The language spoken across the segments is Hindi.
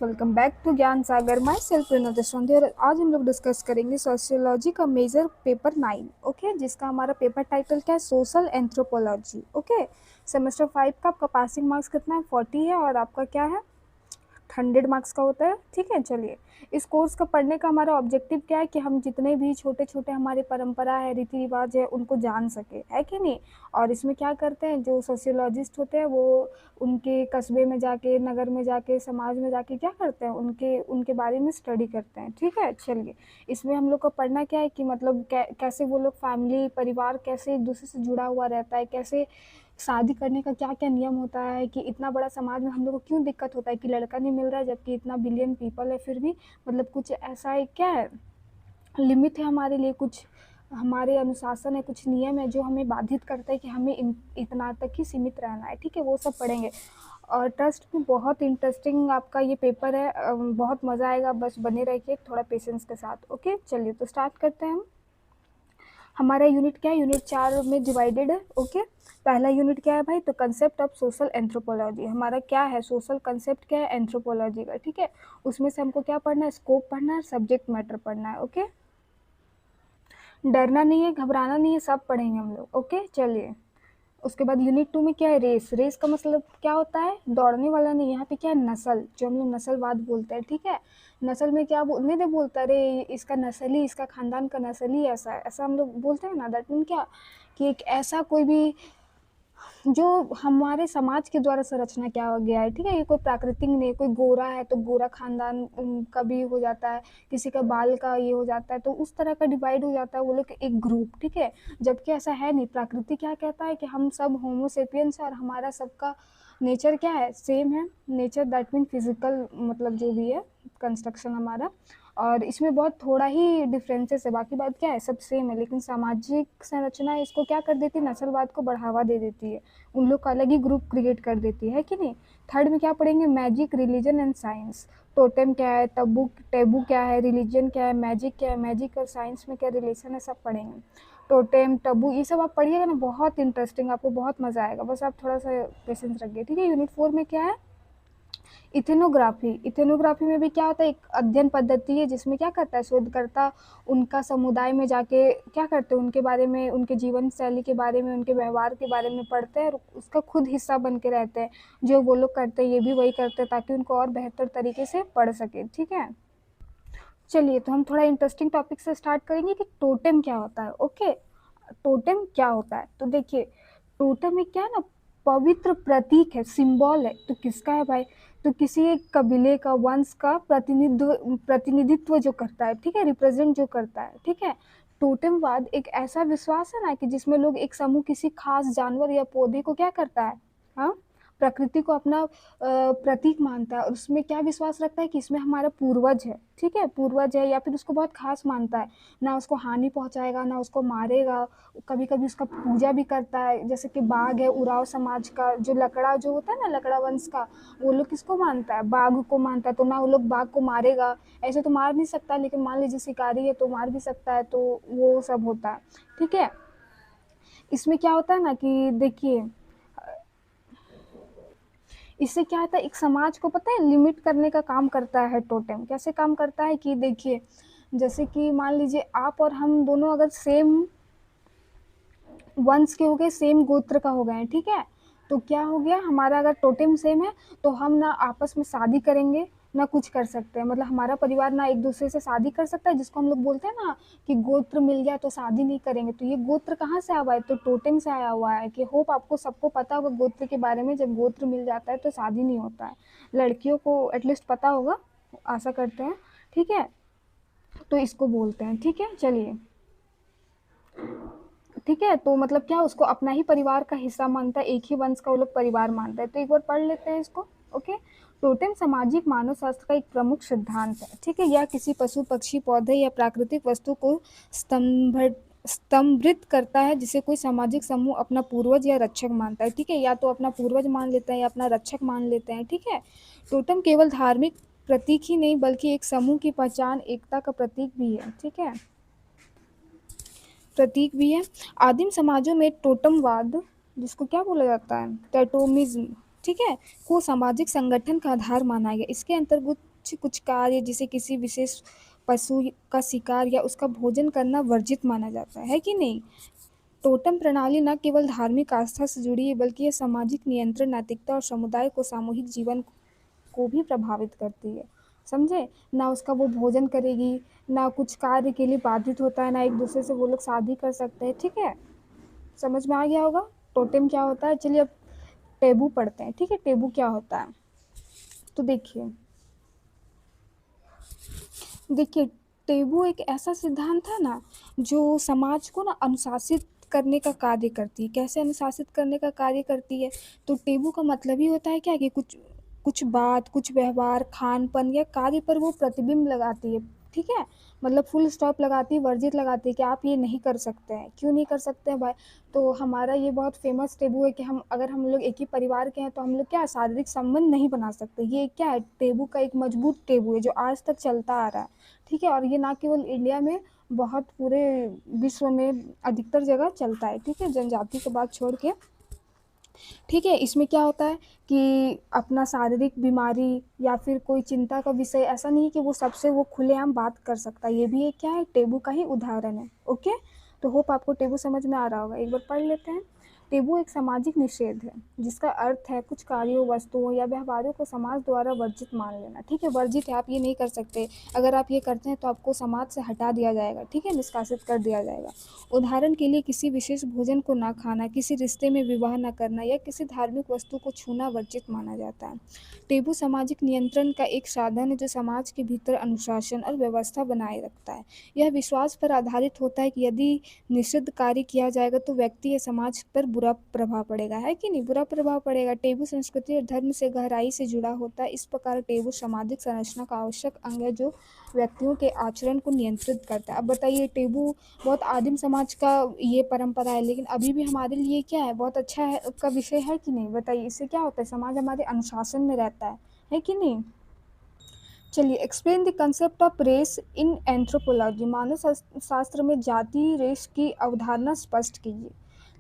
वेलकम बैक टू ज्ञान सागर। माई सेल्फ विनोद संध्या और आज हम लोग डिस्कस करेंगे सोशियोलॉजी का मेजर पेपर 9। ओके, जिसका हमारा पेपर टाइटल क्या है, सोशल एंथ्रोपोलॉजी। ओके, सेमेस्टर 5 का आपका पासिंग मार्क्स कितना है, 40 है, और आपका क्या है, 100 मार्क्स का होता है। ठीक है, चलिए, इस कोर्स का पढ़ने का हमारा ऑब्जेक्टिव क्या है कि हम जितने भी छोटे छोटे हमारे परंपरा है, रीति रिवाज है, उनको जान सके, है कि नहीं। और इसमें क्या करते हैं, जो सोशियोलॉजिस्ट होते हैं वो उनके कस्बे में जाके, नगर में जाके, समाज में जाके क्या करते हैं, उनके उनके बारे में स्टडी करते हैं। ठीक है, चलिए, इसमें हम लोग को पढ़ना क्या है कि मतलब कैसे वो लोग फैमिली, परिवार कैसे एक दूसरे से जुड़ा हुआ रहता है, कैसे शादी करने का क्या क्या नियम होता है, कि इतना बड़ा समाज में हम लोग को क्यों दिक्कत होता है कि लड़का नहीं मिल रहा है, जबकि इतना बिलियन पीपल है, फिर भी मतलब कुछ ऐसा है, क्या है, लिमिट है हमारे लिए, कुछ हमारे अनुशासन है, कुछ नियम है जो हमें बाधित करता है कि हमें इतना तक ही सीमित रहना है। ठीक है, वो सब पढ़ेंगे। और ट्रस्ट में बहुत इंटरेस्टिंग आपका ये पेपर है, बहुत मज़ा आएगा, बस बने रहिए थोड़ा पेशेंस के साथ। ओके, चलिए तो स्टार्ट करते हैं हम। हमारा यूनिट क्या है, यूनिट 4 में डिवाइडेड है। ओके, पहला यूनिट क्या है भाई, तो कंसेप्ट ऑफ सोशल एंथ्रोपोलॉजी। हमारा क्या है, सोशल कंसेप्ट क्या है, एंथ्रोपोलॉजी का। ठीक है, उसमें से हमको क्या पढ़ना है, स्कोप पढ़ना है, सब्जेक्ट मैटर पढ़ना है। ओके, डरना नहीं है, घबराना नहीं है, सब पढ़ेंगे हम लोग। ओके, चलिए, उसके बाद यूनिट 2 में क्या है, रेस। रेस का मतलब क्या होता है, दौड़ने वाला नहीं, यहाँ पे क्या है, नस्ल, जो हम लोग नस्लवाद बोलते हैं। ठीक है, नस्ल में क्या बोलने दे, बोलता है अरे इसका नस्ल ही, इसका खानदान का नस्ल ही ऐसा है, ऐसा हम लोग बोलते हैं ना। दैट मीन क्या, कि एक ऐसा कोई भी जो हमारे समाज के द्वारा संरचना क्या हो गया है। ठीक है, ये कोई प्राकृतिक नहीं, कोई गोरा है तो गोरा खानदान का भी हो जाता है, किसी का बाल का ये हो जाता है, तो उस तरह का डिवाइड हो जाता है वो लोग एक ग्रुप। ठीक है, जबकि ऐसा है नहीं, प्रकृति क्या कहता है कि हम सब होमोसेपियंस है और हमारा सबका नेचर क्या है, सेम है। नेचर दैट मीन फिजिकल, मतलब जो भी है कंस्ट्रक्शन हमारा, और इसमें बहुत थोड़ा ही डिफरेंसेस है, बाकी बात क्या है, सब सेम है। लेकिन सामाजिक संरचना इसको क्या कर देती है, नस्लवाद को बढ़ावा दे देती है, उन लोग का अलग ही ग्रुप क्रिएट कर देती है कि नहीं। थर्ड में क्या पढ़ेंगे, magic, religion and science. Totem क्या है, टबू टेबू क्या है, रिलीजन क्या है, मैजिक क्या है, मैजिक और साइंस में क्या रिलेशन है, सब पढ़ेंगे। टोटेम, टबू, ये सब आप पढ़िएगा ना, बहुत इंटरेस्टिंग, आपको बहुत मजा आएगा, बस आप थोड़ा सा पेशेंस रखिए। ठीक है, यूनिट 4 में क्या है, इथेनोग्राफी। इथेनोग्राफी में भी क्या होता है, एक अध्ययन पद्धति है जिसमें क्या करता है, शोधकर्ता उनका समुदाय में जाके क्या करते हैं, उनके बारे में, उनके जीवन शैली के बारे में, उनके व्यवहार के बारे में पढ़ते हैं और उसका खुद हिस्सा बन के रहते हैं। जो वो लोग करते हैं ये भी वही करते हैं, ताकि उनको और बेहतर तरीके से पढ़ सके। ठीक है, चलिए, तो हम थोड़ा इंटरेस्टिंग टॉपिक से स्टार्ट करेंगे कि टोटेम क्या होता है। ओके, टोटेम क्या होता है, तो देखिए, टोटेम एक क्या है ना, पवित्र प्रतीक है, सिंबल है। तो किसका है भाई, तो किसी एक कबीले का, वंश का प्रतिनिधित्व प्रतिनिधित्व जो करता है। ठीक है, रिप्रेजेंट जो करता है। ठीक है, टोटेमवाद एक ऐसा विश्वास है ना कि जिसमें लोग एक समूह किसी खास जानवर या पौधे को क्या करता है, हाँ, प्रकृति को अपना प्रतीक मानता है, और उसमें क्या विश्वास रखता है कि इसमें हमारा पूर्वज है। ठीक है, पूर्वज है, या फिर उसको बहुत खास मानता है, ना उसको हानि पहुंचाएगा, ना उसको मारेगा, कभी कभी उसका पूजा भी करता है। जैसे कि बाघ है, उराव समाज का जो लकड़ा जो होता है ना, लकड़ा वंश का, वो लोग किसको मानता है, बाघ को मानता है। तो ना वो लोग बाघ को मारेगा, ऐसे तो मार नहीं सकता, लेकिन मान लीजिए शिकारी है तो मार भी सकता है, तो वो सब होता है। ठीक है, इसमें क्या होता है ना कि देखिए, इससे क्या होता है, एक समाज को पता है लिमिट करने का काम करता है टोटेम। कैसे काम करता है कि देखिए, जैसे कि मान लीजिए आप और हम दोनों अगर सेम वंश के हो गए, सेम गोत्र का हो गए, ठीक है, तो क्या हो गया, हमारा अगर टोटेम सेम है तो हम ना आपस में शादी करेंगे, ना कुछ कर सकते हैं। मतलब हमारा परिवार ना एक दूसरे से शादी कर सकता है, जिसको हम लोग बोलते हैं ना कि गोत्र मिल गया तो शादी नहीं करेंगे। तो ये गोत्र कहाँ से आया हुआ है, तो टोटेम से आया हुआ है। कि होप आपको सबको पता होगा गोत्र के बारे में, जब गोत्र मिल जाता है तो शादी नहीं होता है। लड़कियों को एटलीस्ट पता होगा, आशा करते हैं। ठीक है, तो इसको बोलते हैं। ठीक है, चलिए, ठीक है, तो मतलब क्या, उसको अपना ही परिवार का हिस्सा मानता है, एक ही वंश का वो लोग परिवार मानता है। तो एक बार पढ़ लेते हैं इसको। ओके, टोटेम सामाजिक मानव शास्त्र का एक प्रमुख सिद्धांत है। ठीक है, यह किसी पशु, पक्षी, पौधे या प्राकृतिक वस्तु को स्तंभित करता है, जिसे कोई सामाजिक समूह अपना पूर्वज या रक्षक मानता है। ठीक है, या तो अपना पूर्वज मान लेते हैं या अपना रक्षक मान लेते हैं। ठीक है, टोटम केवल धार्मिक प्रतीक ही नहीं, बल्कि एक समूह की पहचान, एकता का प्रतीक भी है। ठीक है, प्रतीक भी है। आदिम समाजों में टोटमवाद, जिसको क्या बोला जाता है, टैटोमिज्म, ठीक है, को सामाजिक संगठन का आधार माना गया। इसके अंतर्गत कुछ कार्य जैसे किसी विशेष पशु का शिकार या उसका भोजन करना वर्जित माना जाता है कि नहीं? टोटम प्रणाली न केवल धार्मिक आस्था से जुड़ी है बल्कि ये सामाजिक नियंत्रण, नैतिकता और समुदाय को सामूहिक जीवन को भी प्रभावित करती है। समझे? ना उसका वो भोजन करेगी, ना कुछ कार्य के लिए बाधित होता है, ना एक दूसरे से वो लोग शादी कर सकते हैं। ठीक है, समझ में आ गया होगा टोटेम क्या होता है। चलिए अब टेबू पढ़ते हैं। ठीक है, टेबू क्या होता है? तो देखिए देखिए टेबू एक ऐसा सिद्धांत है ना जो समाज को ना अनुशासित करने का कार्य करती है। कैसे अनुशासित करने का कार्य करती है? तो टेबू का मतलब ही होता है क्या कि कुछ कुछ बात, कुछ व्यवहार, खान-पान या कार्य पर वो प्रतिबिंब लगाती है। ठीक है? मतलब फुल स्टॉप लगाती है, वर्जित लगाती है कि आप ये नहीं कर सकते हैं। क्यों नहीं कर सकते हैं भाई? तो हमारा ये बहुत फेमस टेबू है कि हम लोग एक ही परिवार के हैं तो हम लोग क्या शारीरिक संबंध नहीं बना सकते। ये क्या है? टेबू का एक मजबूत टेबू है जो आज तक चलता आ रहा है। ठीक है, और ये ना केवल इंडिया में, बहुत पूरे विश्व में अधिकतर जगह चलता है। ठीक है, जनजाति की बात छोड़ के। ठीक है, इसमें क्या होता है कि अपना शारीरिक बीमारी या फिर कोई चिंता का विषय ऐसा नहीं है कि वो सबसे वो खुलेआम बात कर सकता है। ये भी एक क्या है, टेबू का ही उदाहरण है। ओके, तो होप आपको टेबू समझ में आ रहा होगा। एक बार पढ़ लेते हैं। टेबू एक सामाजिक निषेध है जिसका अर्थ है कुछ कार्यों, वस्तुओं या व्यवहारों को समाज द्वारा वर्जित मान लेना। ठीक है, वर्जित है, आप ये नहीं कर सकते। अगर आप ये करते हैं तो आपको समाज से हटा दिया जाएगा। ठीक है, निष्कासित कर दिया जाएगा। उदाहरण के लिए किसी विशेष भोजन को ना खाना, किसी रिश्ते में विवाह न करना या किसी धार्मिक वस्तु को छूना वर्जित माना जाता है। टेबू सामाजिक नियंत्रण का एक साधन है जो समाज के भीतर अनुशासन और व्यवस्था बनाए रखता है। यह विश्वास पर आधारित होता है कि यदि निषिद्ध कार्य किया जाएगा तो व्यक्ति या समाज पर बुरा प्रभाव पड़ेगा। है कि नहीं? बुरा प्रभाव पड़ेगा। टेबू संस्कृति और धर्म से गहराई से जुड़ा होता है। इस प्रकार टेबू सामाजिक संरचना का आवश्यक अंग है जो व्यक्तियों के आचरण को नियंत्रित करता है। अब बताइए, टेबू बहुत आदिम समाज का ये परंपरा है, लेकिन अभी भी हमारे लिए क्या है, बहुत अच्छा है का विषय है कि नहीं? बताइए, इससे क्या होता है, समाज हमारे अनुशासन में रहता है कि नहीं? चलिए, explain the concept of race in anthropology. मानव शास्त्र में जाति, रेस की अवधारणा स्पष्ट कीजिए।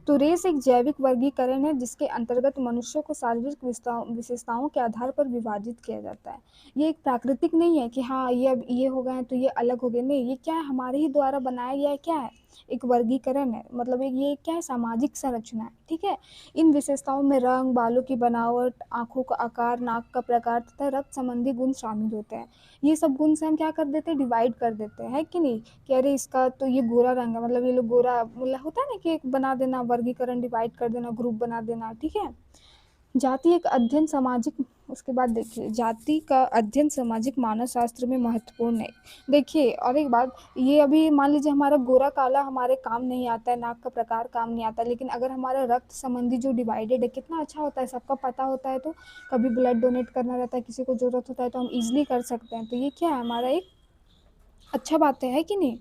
तो रेस एक जैविक वर्गीकरण है जिसके अंतर्गत मनुष्यों को शारीरिक विशेषताओं के आधार पर विभाजित किया जाता है। ये एक प्राकृतिक नहीं है कि हाँ ये अब ये हो गए हैं तो ये अलग हो गए। नहीं, ये क्या है, हमारे ही द्वारा बनाया गया है। क्या है? एक वर्गीकरण है। मतलब एक ये क्या है, सामाजिक संरचना है। ठीक है, इन विशेषताओं में रंग, बालों की बनावट, आँखों का आकार, नाक का प्रकार तथा रक्त संबंधी गुण शामिल होते हैं। ये सब गुण से हम क्या कर देते हैं, डिवाइड कर देते हैं। है कि नहीं? कि अरे इसका तो ये गोरा रंग है, मतलब ये लोग गोरा, मतलब होता है ना कि एक बना देना, वर्गीकरण, डिवाइड कर देना, ग्रुप बना देना। ठीक है, जाति एक अध्ययन सामाजिक, उसके बाद देखिए जाति का अध्ययन सामाजिक मानव शास्त्र में महत्वपूर्ण है। देखिए और एक बात, ये अभी मान लीजिए हमारा गोरा काला हमारे काम नहीं आता है, नाक का प्रकार काम नहीं आता, लेकिन अगर हमारा रक्त संबंधी जो डिवाइडेड है, कितना अच्छा होता है, सबका पता होता है। तो कभी ब्लड डोनेट करना रहता है, किसी को ज़रूरत होता है तो हम ईजिली कर सकते हैं। तो ये क्या है, हमारा एक अच्छा बात है कि नहीं?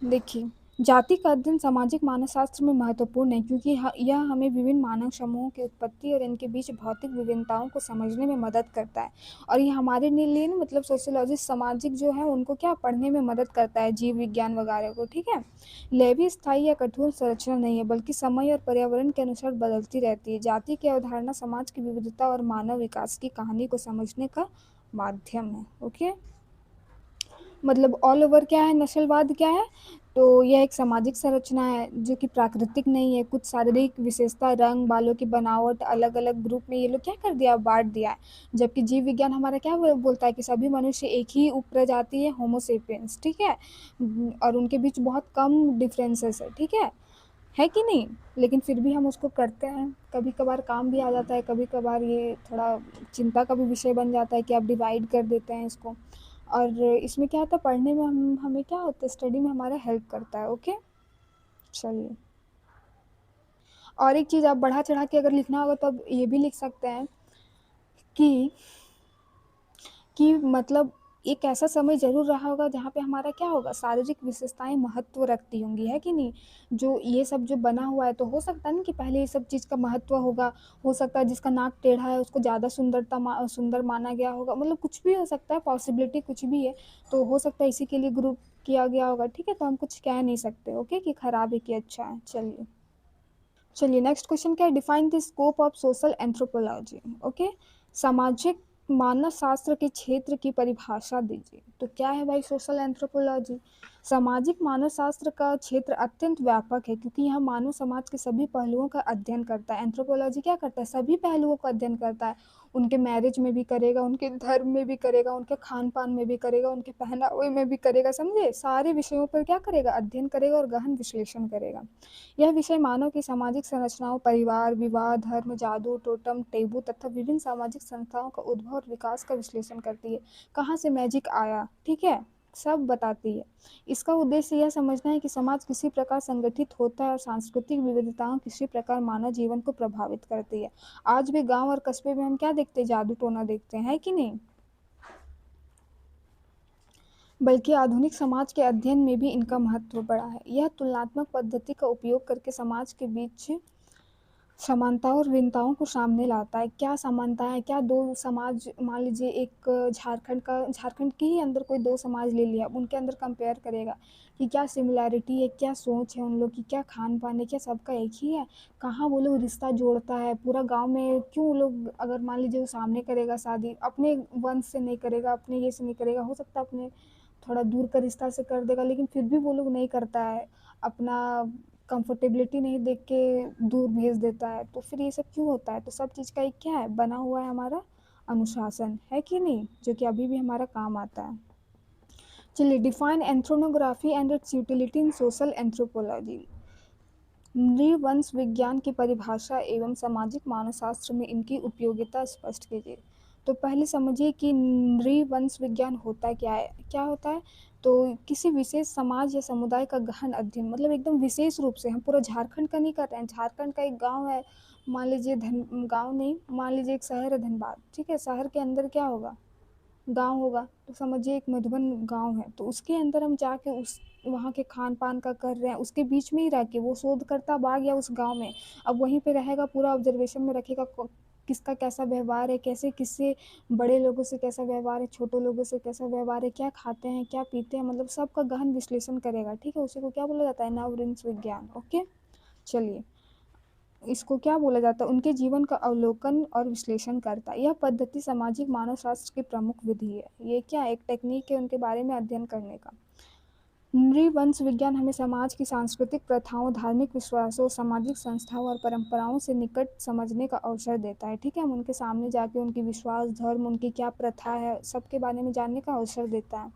देखिए, जाति का अध्ययन सामाजिक मानवशास्त्र में महत्वपूर्ण है क्योंकि यह हमें विभिन्न मानव समूहों की उत्पत्ति और इनके बीच भौतिक विभिन्नताओं को समझने में मदद करता है। और ये हमारे लिए ना, मतलब सोशियोलॉजी सामाजिक जो है उनको क्या पढ़ने में मदद करता है, जीव विज्ञान वगैरह को। ठीक है, लैबी स्थायी या कठोर संरचना नहीं है बल्कि समय और पर्यावरण के अनुसार बदलती रहती है। जाति की अवधारणा समाज की विविधता और मानव विकास की कहानी को समझने का माध्यम है। ओके, मतलब ऑल ओवर क्या है, नस्लवाद क्या है? तो यह एक सामाजिक संरचना है जो कि प्राकृतिक नहीं है। कुछ शारीरिक विशेषता, रंग, बालों की बनावट अलग अलग ग्रुप में ये लोग क्या कर दिया, बांट दिया है। जबकि जीव विज्ञान हमारा क्या बोलता है कि सभी मनुष्य एक ही उपप्रजाति है, होमोसेपियंस। ठीक है, और उनके बीच बहुत कम डिफरेंसेस है। ठीक है कि नहीं? लेकिन फिर भी हम उसको करते हैं, कभी कभार काम भी आ जाता है, कभी कभार ये थोड़ा चिंता का भी विषय बन जाता है कि आप डिवाइड कर देते हैं इसको। और इसमें क्या होता है, पढ़ने में हमें क्या होता है, स्टडी में हमारा हेल्प करता है। ओके, चलिए, और एक चीज़ आप बढ़ा चढ़ा के अगर लिखना होगा तो आप ये भी लिख सकते हैं कि मतलब एक ऐसा समय ज़रूर रहा होगा जहाँ पे हमारा क्या होगा, शारीरिक विशेषताएँ महत्व रखती होंगी। है कि नहीं? जो ये सब जो बना हुआ है तो हो सकता है ना कि पहले ये सब चीज़ का महत्व होगा। हो सकता है जिसका नाक टेढ़ा है उसको ज़्यादा सुंदर माना गया होगा। मतलब कुछ भी हो सकता है, पॉसिबिलिटी कुछ भी है। तो हो सकता है इसी के लिए ग्रुप किया गया होगा। ठीक है, तो हम कुछ कह नहीं सकते ओके कि खराब है कि अच्छा है। चलिए, चलिए नेक्स्ट क्वेश्चन क्या है, define the scope of social anthropology. Okay, सामाजिक मानव शास्त्र के क्षेत्र की परिभाषा दीजिए। तो क्या है भाई सोशल एंथ्रोपोलॉजी? सामाजिक मानव शास्त्र का क्षेत्र अत्यंत व्यापक है क्योंकि यह मानव समाज के सभी पहलुओं का अध्ययन करता है। एंथ्रोपोलॉजी क्या करता है? सभी पहलुओं का अध्ययन करता है। उनके मैरिज में भी करेगा, उनके धर्म में भी करेगा, उनके खान पान में भी करेगा, उनके पहनावे में भी करेगा, समझे? सारे विषयों पर क्या करेगा? अध्ययन करेगा और गहन विश्लेषण करेगा। यह विषय मानव की सामाजिक संरचनाओं, परिवार, विवाह, धर्म, जादू, टोटम, टेबू तथा विभिन्न सामाजिक संस्थाओं का उद्भव और विकास का विश्लेषण करती है। कहाँ से मैजिक आया, ठीक है, सब बताती है। इसका उद्देश्य यह समझना है कि समाज किसी प्रकार संगठित होता है और सांस्कृतिक विविधताओं किसी प्रकार मानव जीवन को प्रभावित करती है। आज भी गांव और कस्बे में हम क्या देखते हैं? जादू टोना देखते हैं, कि नहीं? बल्कि आधुनिक समाज के अध्ययन में भी इनका महत्व बढ़ा है। यह तुलनात्मक पद्धति का उपयोग करके समाज के बीच समानताओं और भिन्नताओं को सामने लाता है। क्या समानता है? क्या दो समाज, मान लीजिए एक झारखंड के ही अंदर कोई दो समाज ले लिया, अब उनके अंदर कंपेयर करेगा कि क्या सिमिलैरिटी है, क्या सोच है उन लोग की, क्या खान पान है, क्या सबका एक ही है? कहाँ वो लोग रिश्ता जोड़ता है पूरा गांव में? क्यों लोग, अगर मान लीजिए वो सामने करेगा शादी, अपने वंश से नहीं करेगा, अपने ये से नहीं करेगा, हो सकता है अपने थोड़ा दूर का रिश्ता से कर देगा, लेकिन फिर भी वो लोग नहीं करता है, अपना कंफर्टेबिलिटी नहीं देख के दूर भेज देता है। तो फिर ये सब क्यों होता है? तो सब चीज़ का एक क्या है, बना हुआ है हमारा अनुशासन, है कि नहीं, जो कि अभी भी हमारा काम आता है। चलिए, define ethnography and its utility in social anthropology. नृवंश विज्ञान की परिभाषा एवं सामाजिक मानवशास्त्र में इनकी उपयोगिता स्पष्ट कीजिए। तो पहले समझिए कि नृवंश विज्ञान होता क्या है? क्या होता है? तो किसी विशेष समाज या समुदाय का गहन अध्ययन, मतलब एकदम विशेष रूप से, हम पूरा झारखंड का नहीं कर रहे हैं। झारखंड का एक गांव है, मान लीजिए गांव नहीं, मान लीजिए एक शहर है धनबाद, ठीक है, शहर के अंदर क्या होगा? गाँव होगा। तो समझिए एक मधुबन गाँव है, तो उसके अंदर हम जाके उस वहाँ के खान पान का कर रहे हैं, उसके बीच में ही रह के वो शोधकर्ता आ गया उस गाँव में। अब वहीं पे रहेगा, पूरा ऑब्जर्वेशन में रखेगा किसका कैसा व्यवहार है, कैसे किससे, बड़े लोगों से कैसा व्यवहार है, छोटे लोगों से कैसा व्यवहार है, क्या खाते हैं, क्या पीते हैं, मतलब सबका गहन विश्लेषण करेगा, ठीक है। उसी को क्या बोला जाता है? नववंश विज्ञान। ओके, चलिए, इसको क्या बोला जाता है? उनके जीवन का अवलोकन और विश्लेषण करता है। यह पद्धति सामाजिक मानव शास्त्र की प्रमुख विधि है। ये क्या एक टेक्निक है उनके बारे में अध्ययन करने का। नृवंश विज्ञान हमें समाज की सांस्कृतिक प्रथाओं, धार्मिक विश्वासों, सामाजिक संस्थाओं और परंपराओं से निकट समझने का अवसर देता है, ठीक है। हम उनके सामने जाके उनकी विश्वास, धर्म, उनकी क्या प्रथा है, सबके बारे में जानने का अवसर देता है।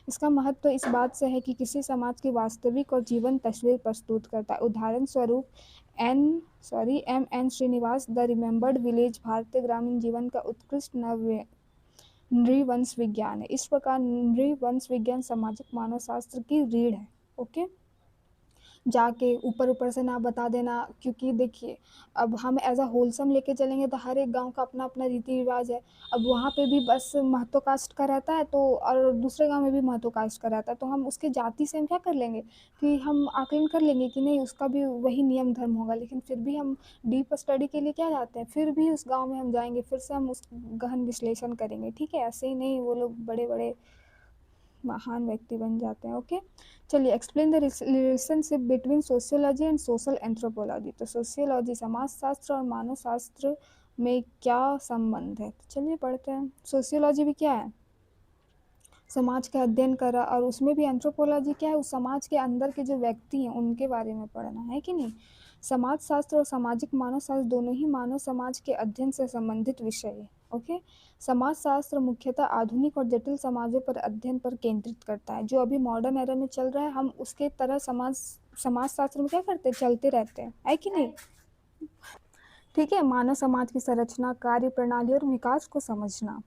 इसका महत्व इस बात से है कि किसी समाज की वास्तविक और जीवन तस्वीर प्रस्तुत करता है। उदाहरण स्वरूप M N Srinivas the remembered village भारतीय ग्रामीण जीवन का उत्कृष्ट नृवंश विज्ञान है। इस प्रकार नृवंश विज्ञान सामाजिक मानव शास्त्र की रीढ़ है। ओके, जाके ऊपर ऊपर से ना बता देना, क्योंकि देखिए अब हम एज अ होलसम लेके चलेंगे तो हर एक गांव का अपना अपना रीति रिवाज है। अब वहाँ पे भी बस महतो कास्ट का रहता है, तो और दूसरे गांव में भी महतो कास्ट का रहता है, तो हम उसके जाति से हम क्या कर लेंगे कि हम आकलन कर लेंगे कि नहीं उसका भी वही नियम धर्म होगा। लेकिन फिर भी हम डीप स्टडी के लिए क्या जाते हैं, फिर भी उस गाँव में हम जाएंगे, फिर से हम उस गहन विश्लेषण करेंगे, ठीक है। ऐसे ही नहीं वो लोग बड़े बड़े महान व्यक्ति बन जाते हैं। ओके, चलिए, explain the relationship between sociology and social anthropology. तो सोशियोलॉजी समाजशास्त्र और मानव शास्त्र में क्या संबंध है? तो चलिए पढ़ते हैं। सोशियोलॉजी भी क्या है? समाज का अध्ययन करा, और उसमें भी एंथ्रोपोलॉजी क्या है? उस समाज के अंदर के जो व्यक्ति हैं उनके बारे में पढ़ना है, कि नहीं। समाज शास्त्र और सामाजिक मानव शास्त्र दोनों ही मानव समाज के अध्ययन से संबंधित विषय है। ओके, समाज शास्त्र मुख्यतः आधुनिक और जटिल समाजों पर अध्ययन पर केंद्रित करता है। जो अभी मॉडर्न एरा में चल रहा है, हम उसके तरह समाज शास्त्र में क्या करते हैं, चलते रहते हैं, है कि नहीं। ठीक है, मानव समाज की संरचना, कार्य प्रणाली और विकास को समझना।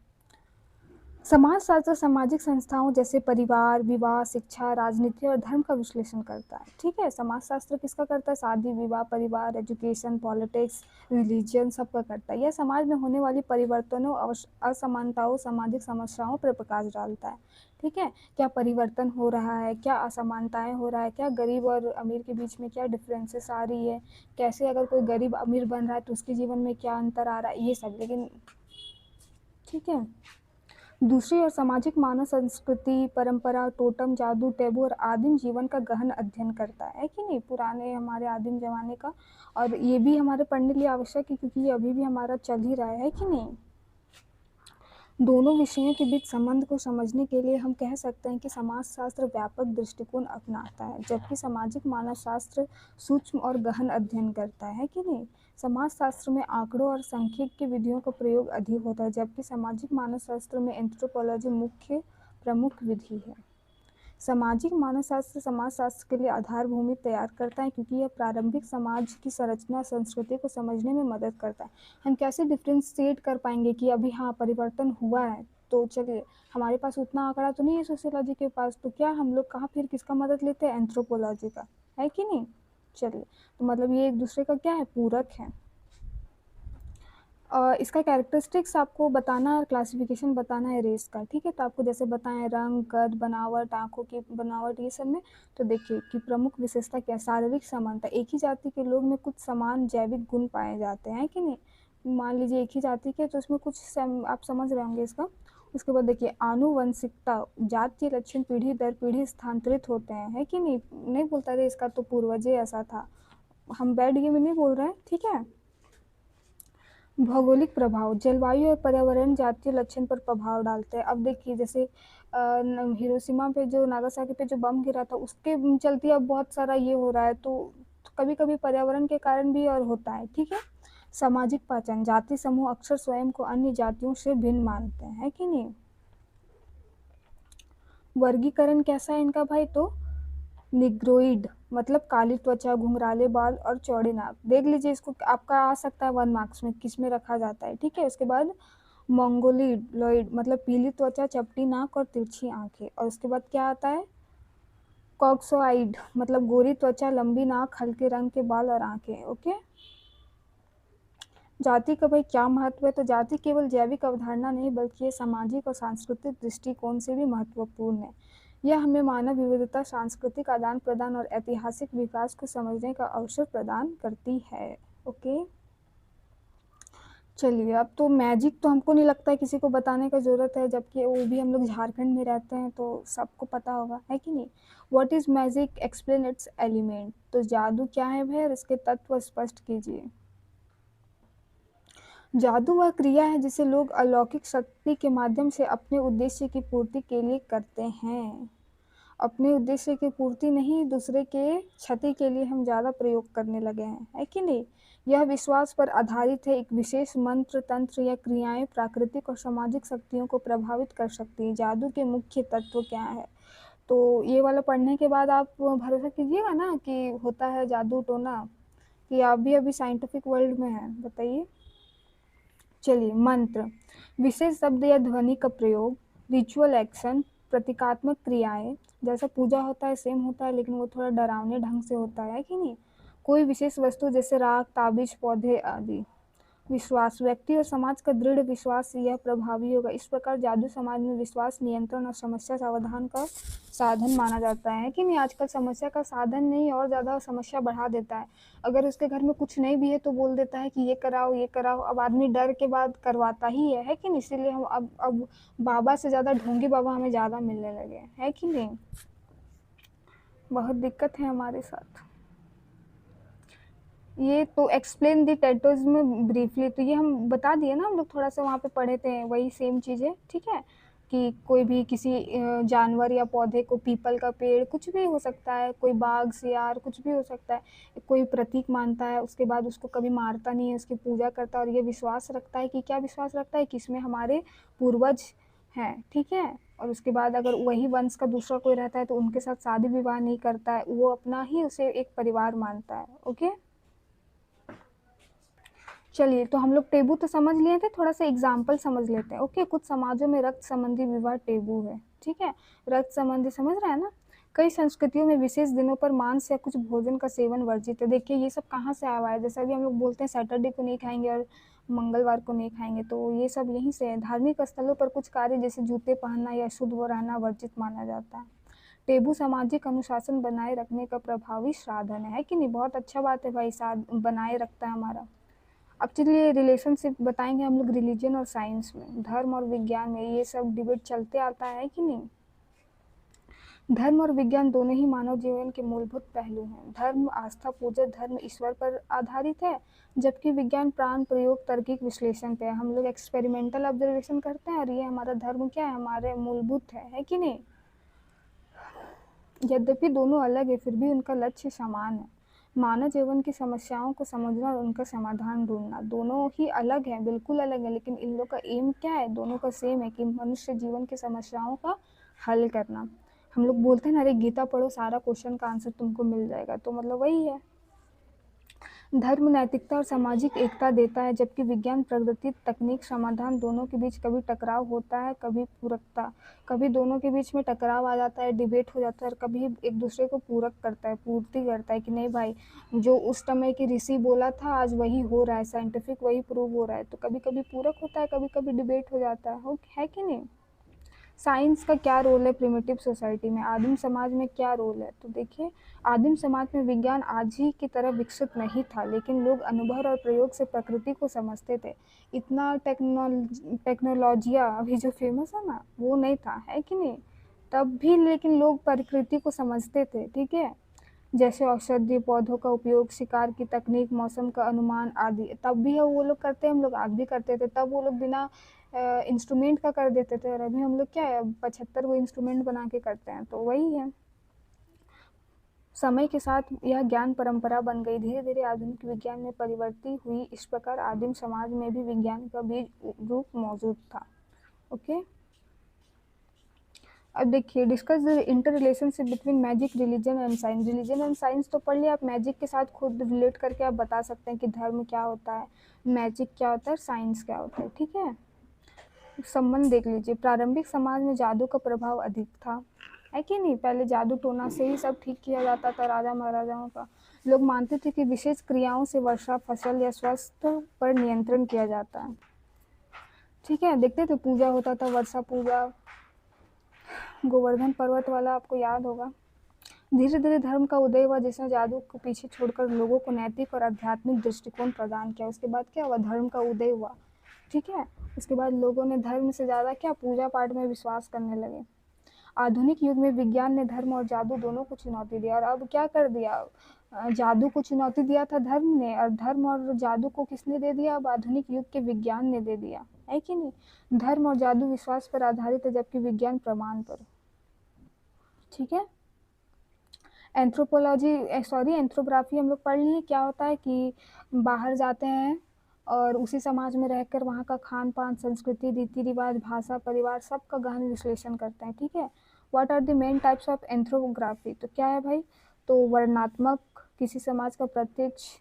समाजशास्त्र सामाजिक संस्थाओं जैसे परिवार, विवाह, शिक्षा, राजनीति और धर्म का विश्लेषण करता है, ठीक है। समाजशास्त्र किसका करता है? शादी, विवाह, परिवार, एजुकेशन, पॉलिटिक्स, रिलीजन, सबका करता है। यह समाज में होने वाली परिवर्तनों, असमानताओं, सामाजिक समस्याओं पर प्रकाश डालता है, ठीक है। क्या परिवर्तन हो रहा है, क्या असमानताएं हो रहा है, क्या गरीब और अमीर के बीच में क्या डिफरेंसेस आ रही है, कैसे अगर कोई गरीब अमीर बन रहा है तो उसके जीवन में क्या अंतर आ रहा है, ये सब। लेकिन ठीक है, दूसरी ओर सामाजिक मानव संस्कृति, परंपरा, टोटम, जादू, टैबू और आदिम जीवन का गहन अध्ययन करता है कि नहीं? पुराने हमारे आदिम ज़माने का, और ये भी हमारे पढ़ने के लिए आवश्यक है क्योंकि ये अभी भी हमारा चल ही रहा है कि नहीं? दोनों विषयों के बीच संबंध को समझने के लिए हम कह सकते हैं कि समाजशास्त्र व्यापक दृष्टिकोण अपनाता है, जबकि सामाजिक मानवशास्त्र सूक्ष्म और गहन अध्ययन करता है कि नहीं? समाजशास्त्र में आंकड़ों और सांख्यिकी विधियों का प्रयोग अधिक होता है, जबकि सामाजिक मानवशास्त्र में एंथ्रोपोलॉजी मुख्य प्रमुख विधि है। सामाजिक मानवशास्त्र समाजशास्त्र के लिए आधार भूमि तैयार करता है क्योंकि यह प्रारंभिक समाज की संरचना संस्कृति को समझने में मदद करता है। हम कैसे डिफ्रेंशिएट कर पाएंगे कि अभी हाँ परिवर्तन हुआ है, तो चलिए हमारे पास उतना आंकड़ा तो नहीं है सोशियोलॉजी के पास, तो क्या हम लोग कहाँ फिर किसका मदद लेते हैं? एंथ्रोपोलॉजी का, है कि नहीं? चलिए, तो मतलब ये एक दूसरे का क्या है, पूरक है। इसका कैरेक्टरिस्टिक्स आपको बताना और क्लासिफिकेशन बताना है रेस का, ठीक है? तो आपको जैसे बताएं रंग, कद, बनावट, आँखों की बनावट, ये सब में। तो देखिए कि प्रमुख विशेषता क्या है? शारीरिक समानता। एक ही जाति के लोग में कुछ समान जैविक गुण पाए जाते हैं कि नहीं? मान लीजिए एक ही जाति के, तो उसमें कुछ आप समझ रहे होंगे इसका। उसके बाद देखिए आनुवंशिकता, जातीय लक्षण पीढ़ी दर पीढ़ी स्थानांतरित होते हैं, है कि नहीं? नहीं बोलता रे इसका तो पूर्वजे ऐसा था, हम बैड ये में नहीं बोल रहे हैं, ठीक है? भौगोलिक प्रभाव, जलवायु और पर्यावरण जातीय लक्षण पर प्रभाव डालते हैं। अब देखिए जैसे हिरोशिमा पे जो, नागासाकी पे जो बम गिरा था, उसके चलते अब बहुत सारा ये हो रहा है, तो कभी कभी पर्यावरण के कारण भी और होता है, ठीक है? सामाजिक पहचान, जाति समूह अक्सर स्वयं को अन्य जातियों से भिन्न मानते हैं, है कि नहीं? वर्गीकरण कैसा है इनका भाई? तो निग्रोइड, मतलब काली त्वचा, घुंघराले बाल और चौड़े नाक। देख लीजिए इसको, आपका आ सकता है 1 मार्क्स में, किस में रखा जाता है, ठीक है? उसके बाद मंगोलिड, मतलब पीली त्वचा, चपटी नाक और तिरछी आंखें। और उसके बाद क्या आता है? कॉक्सोइड, मतलब गोरी त्वचा, लंबी नाक, हल्के रंग के बाल और आंखें। ओके, जाति का भाई क्या महत्व है? तो जाति केवल जैविक अवधारणा नहीं बल्कि ये सामाजिक और सांस्कृतिक दृष्टिकोण से भी महत्वपूर्ण है। यह हमें मानव विविधता, सांस्कृतिक आदान प्रदान और ऐतिहासिक विकास को समझने का अवसर प्रदान करती है। ओके, चलिए अब तो मैजिक तो हमको नहीं लगता है किसी को बताने का ज़रूरत है, जबकि वो भी हम लोग झारखंड में रहते हैं तो सबको पता होगा, है कि नहीं? What is magic, explain it's element. तो जादू क्या है भाई और इसके तत्व स्पष्ट कीजिए। जादू वह क्रिया है जिसे लोग अलौकिक शक्ति के माध्यम से अपने उद्देश्य की पूर्ति के लिए करते हैं। अपने उद्देश्य की पूर्ति नहीं, दूसरे के क्षति के लिए हम ज़्यादा प्रयोग करने लगे हैं, है कि नहीं? यह विश्वास पर आधारित है, एक विशेष मंत्र, तंत्र या क्रियाएं प्राकृतिक और सामाजिक शक्तियों को प्रभावित कर सकती हैं। जादू के मुख्य तत्व क्या है? तो ये वाला पढ़ने के बाद आप भरोसा कीजिएगा ना कि होता है जादू टोना, कि आप भी अभी साइंटिफिक वर्ल्ड में हैं? बताइए। चलिए, मंत्र, विशेष शब्द या ध्वनि का प्रयोग, रिचुअल एक्शन, प्रतीकात्मक क्रियाएं, जैसा पूजा होता है सेम होता है लेकिन वो थोड़ा डरावने ढंग से होता है कि नहीं? कोई विशेष वस्तु जैसे राख, ताबीज, पौधे आदि। विश्वास, व्यक्ति और समाज का दृढ़ विश्वास यह प्रभावी होगा। इस प्रकार जादू समाज में विश्वास, नियंत्रण और समस्या समाधान का साधन माना जाता है कि नहीं? आजकल समस्या का साधन नहीं और ज़्यादा समस्या बढ़ा देता है। अगर उसके घर में कुछ नहीं भी है तो बोल देता है कि ये कराओ ये कराओ, अब आदमी डर के बाद करवाता ही है कि नहीं? इसीलिए हम अब बाबा से ज़्यादा ढोंगी बाबा हमें ज़्यादा मिलने लगे हैं कि नहीं? बहुत दिक्कत है हमारे साथ। ये तो एक्सप्लेन दी टैटूज में ब्रीफली, तो ये हम बता दिए ना, हम लोग थोड़ा सा वहाँ पे पढ़े थे, वही सेम चीज़ें, ठीक है? कि कोई भी किसी जानवर या पौधे को, पीपल का पेड़, कुछ भी हो सकता है, कोई बाघ, सियार, कुछ भी हो सकता है, कोई प्रतीक मानता है, उसके बाद उसको कभी मारता नहीं है, उसकी पूजा करता है और ये विश्वास रखता है कि, क्या विश्वास रखता है कि इसमें हमारे पूर्वज हैं, ठीक है? और उसके बाद अगर वही वंश का दूसरा कोई रहता है तो उनके साथ शादी विवाह नहीं करता है, वो अपना ही उसे एक परिवार मानता है। ओके, चलिए, तो हम लोग टेबू तो समझ लिए थे, थोड़ा सा एग्जाम्पल समझ लेते हैं। ओके, कुछ समाजों में रक्त संबंधी विवाह टेबू है, ठीक है? रक्त संबंधी समझ रहे हैं ना? कई संस्कृतियों में विशेष दिनों पर मांस या कुछ भोजन का सेवन वर्जित है। देखिए ये सब कहाँ से आया हुआ है? जैसा भी हम लोग बोलते हैं सैटरडे को नहीं खाएंगे और मंगलवार को नहीं खाएंगे, तो ये सब यहीं से है। धार्मिक स्थलों पर कुछ कार्य जैसे जूते पहनना या शुद्ध रहना वर्जित माना जाता है। टेबू सामाजिक अनुशासन बनाए रखने का प्रभावी साधन है कि नहीं? बहुत अच्छा बात है भाई, बनाए रखता है हमारा। अब चलिए रिलेशनशिप बताएंगे हम लोग रिलीजन और साइंस में, धर्म और विज्ञान में ये सब डिबेट चलते आता है कि नहीं। धर्म और विज्ञान दोनों ही मानव जीवन के मूलभूत पहलू हैं। धर्म आस्था पूजा, धर्म ईश्वर पर आधारित है, जबकि विज्ञान प्राण प्रयोग तार्किक विश्लेषण पे है। हम लोग एक्सपेरिमेंटल ऑब्जर्वेशन करते हैं और ये हमारा धर्म क्या है, हमारे मूलभूत है कि नहीं। यद्यपि दोनों अलग है फिर भी उनका लक्ष्य समान है, मानव जीवन की समस्याओं को समझना और उनका समाधान ढूंढना। दोनों ही अलग हैं, बिल्कुल अलग है, लेकिन इन लोग का एम क्या है, दोनों का सेम है कि मनुष्य जीवन की समस्याओं का हल करना। हम लोग बोलते हैं ना, अरे गीता पढ़ो सारा क्वेश्चन का आंसर तुमको मिल जाएगा, तो मतलब वही है। धर्म नैतिकता और सामाजिक एकता देता है, जबकि विज्ञान प्रगति तकनीक समाधान। दोनों के बीच कभी टकराव होता है, कभी पूरकता, कभी दोनों के बीच में टकराव आ जाता है, डिबेट हो जाता है, और कभी एक दूसरे को पूरक करता है, पूर्ति करता है कि नहीं भाई जो उस समय के ऋषि बोला था आज वही हो रहा है, साइंटिफिक वही प्रूव हो रहा है। तो कभी कभी पूरक होता है, कभी कभी डिबेट हो जाता है कि नहीं। साइंस का क्या रोल है प्रिमिटिव सोसाइटी में, आदिम समाज में क्या रोल है। तो देखिए, आदिम समाज में विज्ञान आज ही की तरह विकसित नहीं था, लेकिन लोग अनुभव और प्रयोग से प्रकृति को समझते थे। इतना टेक्नोलॉजिया अभी जो फेमस है ना वो नहीं था, है कि नहीं। तब भी लेकिन लोग प्रकृति को समझते थे, ठीक है। जैसे औषधीय पौधों का उपयोग, शिकार की तकनीक, मौसम का अनुमान आदि तब भी वो लोग करते हैं, हम लोग आज भी करते थे। तब वो लोग बिना इंस्ट्रूमेंट का कर देते थे, और अभी हम लोग क्या है 75 वो इंस्ट्रूमेंट बना के करते हैं, तो वही है। समय के साथ यह ज्ञान परंपरा बन गई, धीरे धीरे आधुनिक विज्ञान में परिवर्तित हुई। इस प्रकार आदिम समाज में भी विज्ञान का बीज रूप मौजूद था। ओके, अब देखिए, discuss the inter relationship between magic, religion and science. Religion and science तो पढ़ लिया, आप मैजिक के साथ खुद रिलेट करके आप बता सकते हैं कि धर्म क्या होता है, मैजिक क्या होता है, साइंस क्या होता है, ठीक है। संबंध देख लीजिए, प्रारंभिक समाज में जादू का प्रभाव अधिक था, है कि नहीं। पहले जादू टोना से ही सब ठीक किया जाता था, राजा महाराजाओं का। लोग मानते थे कि विशेष क्रियाओं से वर्षा, फसल या स्वास्थ्य पर नियंत्रण किया जाता है, ठीक है। देखते थे पूजा होता था, वर्षा पूजा, गोवर्धन पर्वत वाला आपको याद होगा। धीरे धीरे धर्म का उदय हुआ, जिसने जादू को पीछे छोड़कर लोगों को नैतिक और आध्यात्मिक दृष्टिकोण प्रदान किया। उसके बाद क्या हुआ, धर्म का उदय हुआ, ठीक है। उसके बाद लोगों ने धर्म से ज़्यादा क्या पूजा पाठ में विश्वास करने लगे। आधुनिक युग में विज्ञान ने धर्म और जादू दोनों को चुनौती दिया, और अब क्या कर दिया, जादू को चुनौती दिया था धर्म ने, और धर्म और जादू को किसने दे दिया, अब आधुनिक युग के विज्ञान ने दे दिया, है कि नहीं। धर्म और जादू विश्वास पर आधारित है, जबकि विज्ञान प्रमाण पर, ठीक है। एंथ्रोग्राफी हम लोग पढ़ लिए, क्या होता है कि बाहर जाते हैं और उसी समाज में रहकर वहाँ का खान पान, संस्कृति, रीति रिवाज, भाषा, परिवार सबका गहन विश्लेषण करते हैं, ठीक है। What are the main types of ethnography, तो क्या है भाई, तो वर्णनात्मक, किसी समाज का प्रत्यक्ष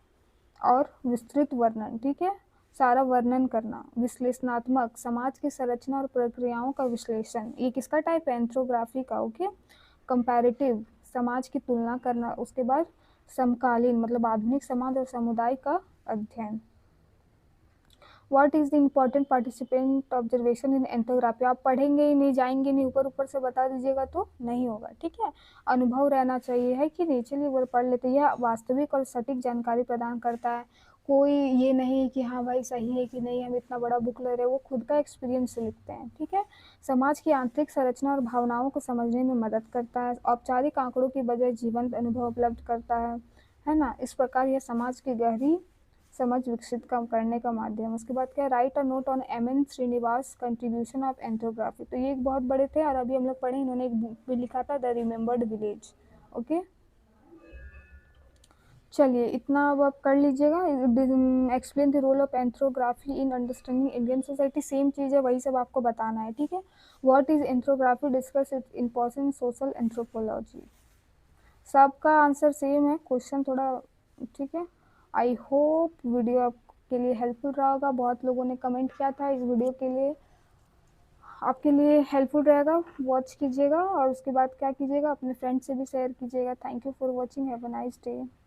और विस्तृत वर्णन, ठीक है, सारा वर्णन करना। विश्लेषणात्मक, समाज की संरचना और प्रक्रियाओं का विश्लेषण, ये किसका टाइप है, एंथ्रोग्राफी का, ओके। कंपैरेटिव, समाज की तुलना करना। उसके बाद समकालीन, मतलब आधुनिक समाज और समुदाय का अध्ययन। What is the important participant observation in ethnography, आप पढ़ेंगे ही नहीं, जाएंगे नहीं, ऊपर ऊपर से बता दीजिएगा तो नहीं होगा, ठीक है। अनुभव रहना चाहिए, है कि नहीं। चलिए वो पढ़ लेते हैं। यह वास्तविक और सटीक जानकारी प्रदान करता है, कोई ये नहीं कि हाँ भाई सही है कि नहीं, हम इतना बड़ा बुक ले रहे हैं, वो खुद का एक्सपीरियंस से लिखते हैं, ठीक है। समाज की आंतरिक संरचना और भावनाओं को समझने में मदद करता है, औपचारिक आंकड़ों की बजाय जीवंत अनुभव उपलब्ध करता है ना। इस प्रकार यह समाज की गहरी समझ विकसित करने का माध्यम। उसके बाद क्या, write a note on M N. Srinivas contribution of ethnography, तो ये एक बहुत बड़े थे, और अभी हम लोग पढ़े, इन्होंने एक बुक भी लिखा था, द रिमेम्बर्ड विलेज, ओके। चलिए इतना अब आप कर लीजिएगा। Explain the role of ethnography in understanding Indian society, same चीज़ है, वही सब आपको बताना है, ठीक है। What is ethnography, discuss its importance social anthropology, सबका आंसर सेम है, क्वेश्चन थोड़ा, ठीक है। आई होप वीडियो आपके लिए हेल्पफुल रहा होगा, बहुत लोगों ने कमेंट किया था इस वीडियो के लिए, आपके लिए हेल्पफुल रहेगा, वॉच कीजिएगा, और उसके बाद क्या कीजिएगा, अपने फ्रेंड से भी शेयर कीजिएगा। Thank you for watching, have a nice day.